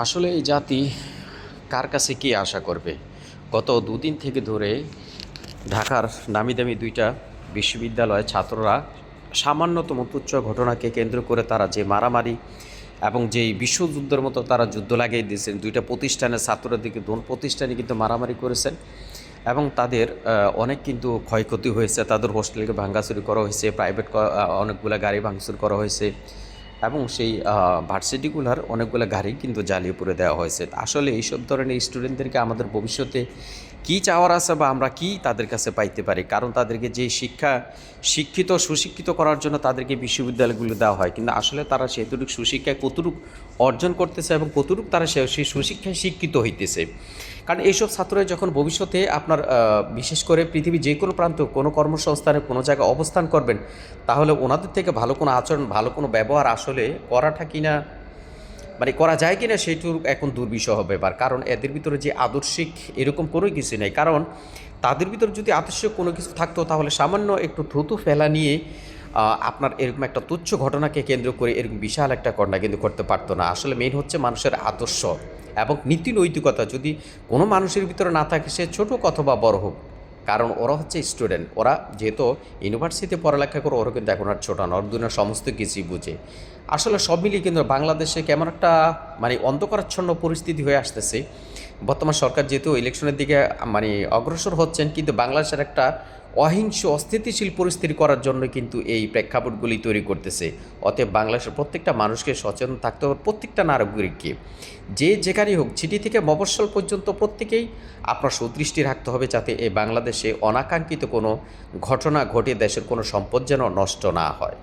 আসলে এই জাতি কার কাছে কী আশা করবে? গত দুদিন থেকে ধরে ঢাকার নামি-দামি ২টা বিশ্ববিদ্যালয়ের ছাত্ররা সামান্যতম তুচ্ছ ঘটনাকে কেন্দ্র করে তারা যে মারামারি এবং যেই বিশ্বযুদ্ধের মতো তারা যুদ্ধ লাগিয়ে দিয়েছেন, ২টা প্রতিষ্ঠানের ছাত্রদের দিকে ২ প্রতিষ্ঠানে কিন্তু মারামারি করেছেন এবং তাদের অনেক কিন্তু ক্ষয়ক্ষতি হয়েছে। তাদের হোস্টেলকে ভাঙাচুরি করা হয়েছে, প্রাইভেট অনেকগুলা গাড়ি ভাঙচুর করা হয়েছে এবং সেই ভার্সিটিগুলার অনেকগুলো গাড়ি কিন্তু জ্বালিয়ে পুড়ে দেওয়া হয়েছে। আসলে এইসব ধরনের স্টুডেন্টদেরকে আমাদের ভবিষ্যতে কী চাওয়ার আছে বা আমরা কী তাদের কাছে পাইতে পারি? কারণ তাদেরকে যে শিক্ষিত সুশিক্ষিত করার জন্য তাদেরকে বিশ্ববিদ্যালয়গুলো দেওয়া হয়, কিন্তু আসলে তারা সেতুটুকু সুশিক্ষায় কতটুকু অর্জন করতেছে এবং কতটুকু তারা সেই সুশিক্ষায় শিক্ষিত হইতেছে। কারণ এইসব ছাত্ররা যখন ভবিষ্যতে আপনার বিশেষ করে পৃথিবীর যে কোনো প্রান্ত কোনো কর্মসংস্থানে কোনো জায়গায় অবস্থান করবেন, তাহলে ওনাদের থেকে ভালো কোনো আচরণ ভালো কোনো ব্যবহার আসলে করাটা কিনা মানে করা যায় কিনা সেইটুকু এখন দুর্বিষহ ব্যাপার। কারণ এদের ভিতরে যে আদর্শিক এরকম কোনো কিছু নেই। কারণ তাদের ভিতরে যদি আদর্শিক কোনো কিছু থাকতো তাহলে সামান্য একটু থুতু ফেলা নিয়ে আপনার এরকম একটা তুচ্ছ ঘটনাকে কেন্দ্র করে এরকম বিশাল একটা ঘটনা কিন্তু করতে পারতো না। আসলে মেইন হচ্ছে মানুষের আদর্শ এবং নীতি নৈতিকতা যদি কোনো মানুষের ভিতরে না থাকে, সে ছোট অথবা বড় হোক। কারণ ওরা হচ্ছে স্টুডেন্ট, ওরা যেহেতু ইউনিভার্সিটিতে পড়ালেখা করে, ওরা কিন্তু এখন আর ছোট না, ওরা দুনিয়ার সমস্ত কিছুই বুঝে। আসলে সব মিলিয়ে কিন্তু বাংলাদেশে কেমন একটা মানে অন্ধকারাচ্ছন্ন পরিস্থিতি হয়ে আসতেছে। বর্তমান সরকার যেহেতু ইলেকশনের দিকে মানে অগ্রসর হচ্ছেন, কিন্তু বাংলাদেশের একটা অহিংস অস্থিতিশীল পরিস্থিতি করার জন্য কিন্তু এই প্রেক্ষাপটগুলি তৈরি করতেছে। অতএব বাংলাদেশের প্রত্যেকটা মানুষকে সচেতন থাকতে হবে, প্রত্যেকটা নাগরিককে, যে যেখানেই হোক চিঠি থেকে মফস্বল পর্যন্ত প্রত্যেকেই আপনার সুদৃষ্টি রাখতে হবে, যাতে এই বাংলাদেশে অনাকাঙ্ক্ষিত কোনো ঘটনা ঘটে দেশের কোনো সম্পদ যেন নষ্ট না হয়।